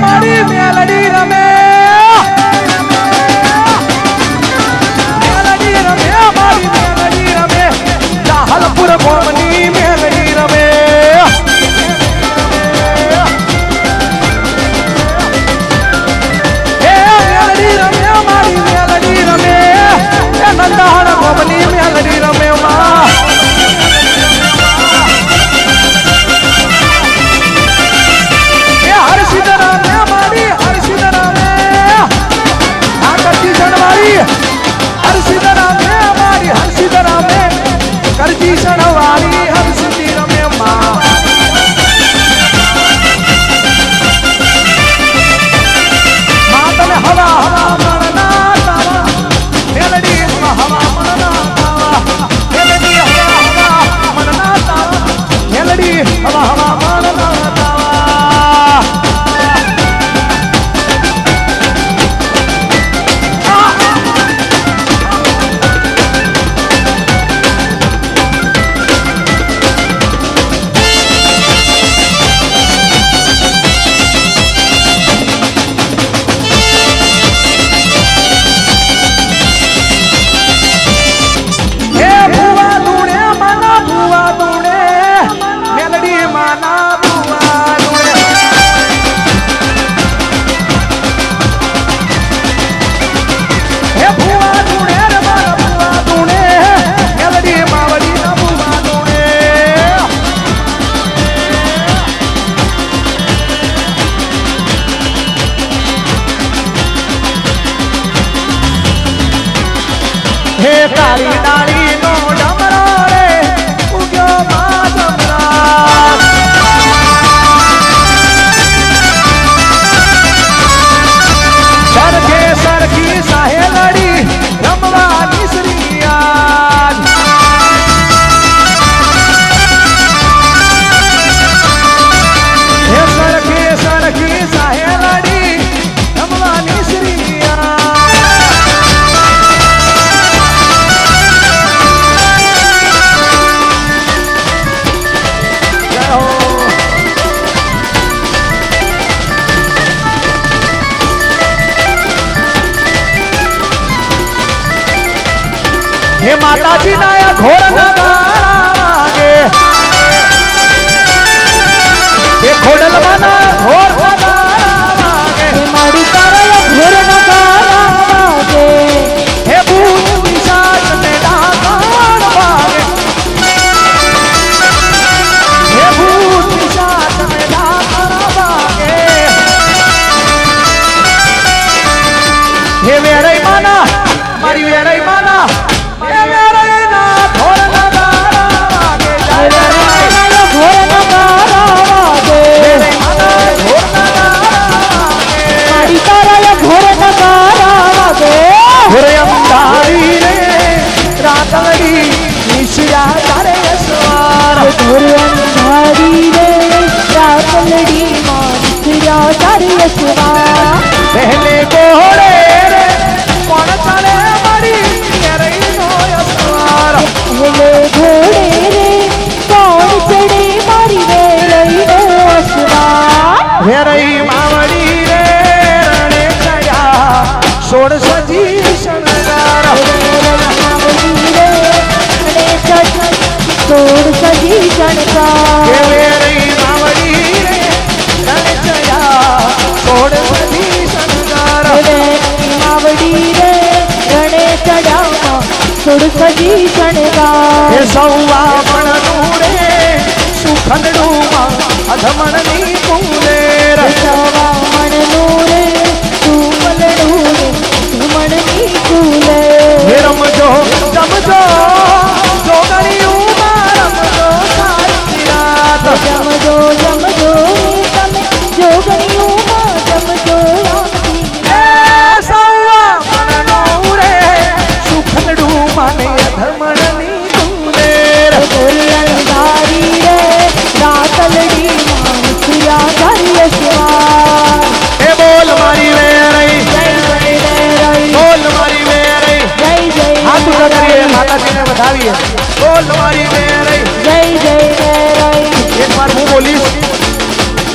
મારી મેલડી રમે મારી મેલડી રમે લાહલપુર ગોમની મેલડી રમે મેલડી રમે મારી મેલડી રમે નંદાહણ ગોમની મેલડી રમે કરજી સણવાળી હંસતી રમે માં તને હવા હવા મણના તાવા મેલડી હવા મણના તાવા મેલડી હવા હવા મણના તાવા મેલડી હવા હવા મણના તાવા કાળી ડાળી નો ડમરો રે ઉગ્યો માં ડમરા સરખે સરખી સાહેલડી રમવાની શ્રીયાદ હે સરખે સરખી સાહેલડી રમવાની શ્રીયાદ हे माताजी नाया घोर नगागे हे खोडल मना घोर नगागे हे माड़ी तारा घोर नगागे हे भूत पिशाच में डाकण भागे हे भूत पिशाच में डाकण भागे हे वेरई माना मारी वेरई माना पहले घोड़े रे कौन चले मरी मेरे नो असवार पहले घोड़े रे कौन चढ़े मरी मेरे नो असवार मेरे मावड़ी रे रणे गया सोड़ सजी शनगार मेरे मावड़ी रे रणे गया सोड़ सजी शनगार मेरे मावड़ी रे रणे गया सोड़ सजी मावड़ी रे रणे चढ़ावा सुड़ सजी शणगार सौवा मणनू रे सुखंडू अधमण नी कूले सौवा मणनू रे सुमलडू रे सुमण नी कूले रमजो जमजो जोगणियू रमजो सारी रात जमजो जमजो तमे जोगणियू जमजो माने धर्मणी कुलेर अंधारी रे रातलड़ी मानसिया कार्य शिवार हे बोल मारी वेरई जय जय वेरई बोल मारी वेरई जय जय हाथ उठा करिए माता जी ने बताइए बोल मारी वेरई जय जय वेरई एक बार હું બોલીશ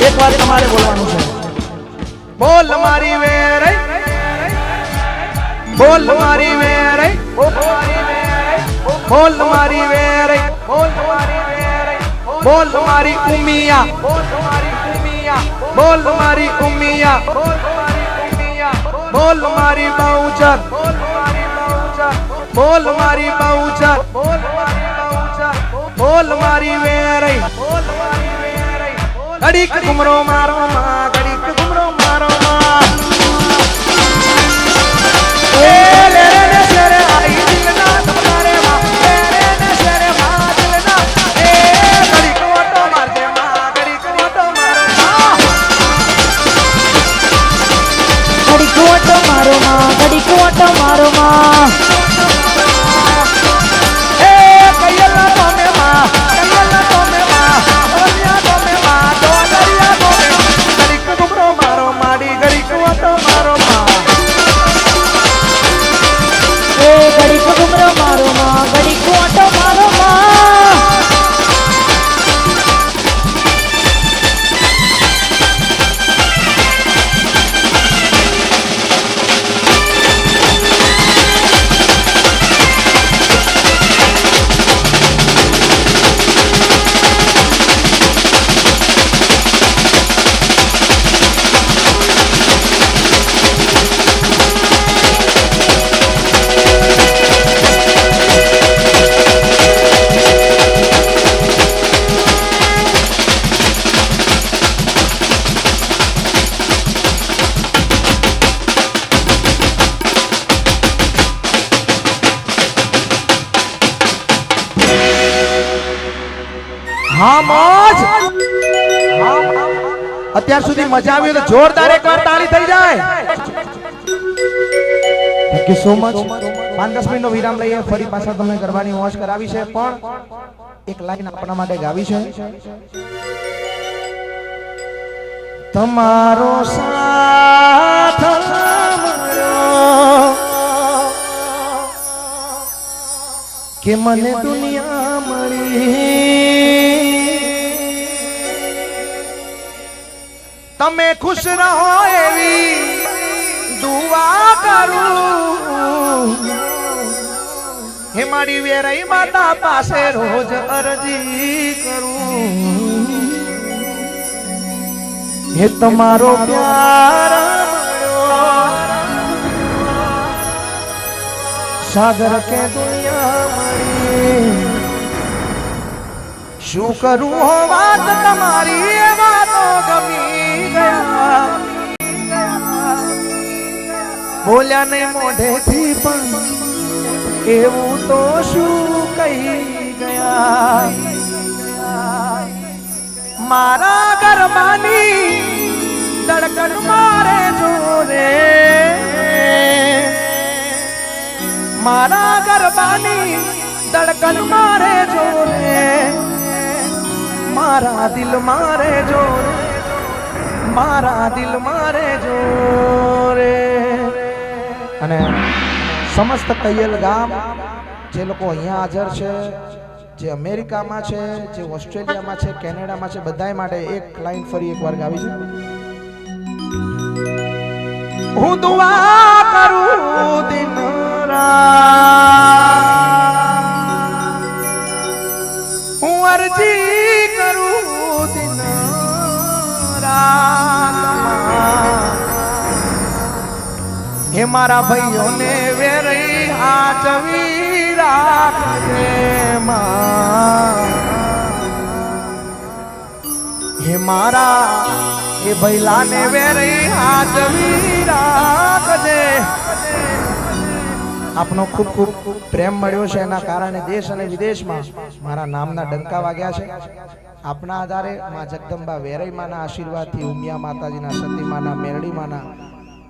એક વાર તમારે બોલવાનું છે બોલ મારી વેરે બોલ મારી વેરે બોલ મારી વેરે બોલ મારી ઉમિયા બોલ મારી ઉમિયા બોલ મારી બહુચર બોલ મારી બહુચર બોલ મારી વેરે ઘડીક ઘુમરો મારો માં ઘડીક ઘુમરો મારો માં એ લે રે શેરે આઈ દિલના તમારે માં રે ને શેરે માં દિલના એ ઘડીક ઓટો મારજે માં ઘડીક ઓટો મારો માં ઘડીક ઓટો મારો માં ઘડીક ઓટો મારો માં એ કયલા તમે માં કયલા તમે માં ઓલિયા તમે માં દોલરિયા તમે ઘડીક ઘુમરો મારો માડી ઘડીક ઓટો મારો માં એ ઘડીક ઘુમરો મારો માં ઘડીક ઓટો મારો માં હા મોજ અત્યાર સુધી મજા આવી તો જોરદાર એકવાર તાળી થઈ જાય થેન્ક યુ સો મચ 5-10 મિનિટનો વિરામ લઈએ ફરી પાછા તમને ગરબાની મોજ કરાવી છે પણ એક લાઈન આપણા માટે ગાવી છે તમારો સાથ મળ્યો કે મને દુનિયા મળી તમે ખુશ રહો એવી દુઆ કરું હે મારી વેરાઈ માતા પાસે રોજ અરજી કરું હે તમારો પ્યાર સાગર કે દુનિયા મળી શું કરું હો વાત તમારી એ વાતો ગમી ગયા બોલ્યા નહીં મોઢેથી પણ એવું તો શું કહી ગયા મારા ગરબાની ધડકન મારે જોરે મારા ગરબાની ધડકન મારે જોરે મારા દિલ મારે જોરે મારા દિલ મારે જોરે અને સમસ્ત કૈયલ ગામ જે લોકો અહીંયા હાજર છે જે અમેરિકામાં છે જે ઓસ્ટ્રેલિયામાં છે કેનેડામાં છે બધાય માટે એક લાઈન ફરી એકવાર ગાવી છે હું દુઆ કરું દિન રાત હું અરજી કરું દિન રાત હે મારા ભાઈઓને વેરી હાચવી રાખજે માં હે મારા એ ભૈલાને વેરી હાચવી રાખજે આપનો ખૂબ ખૂબ પ્રેમ મળ્યો છે એના કારણે દેશ અને વિદેશમાં મારા નામના ડંકા વાગ્યા છે આપના આધારે માં જગદંબા વેરઈ માના આશીર્વાદથી ઉમિયા માતાજીના સતીમાના મેરડીમાના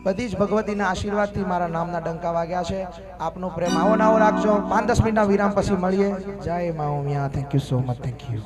બધી જ ભગવતીના આશીર્વાદથી મારા નામના ડંકા વાગ્યા છે આપનો પ્રેમ આવો નાવો રાખજો 5-10 મિનિટના વિરામ પછી મળીએ જય મા Umiya thank you so much thank you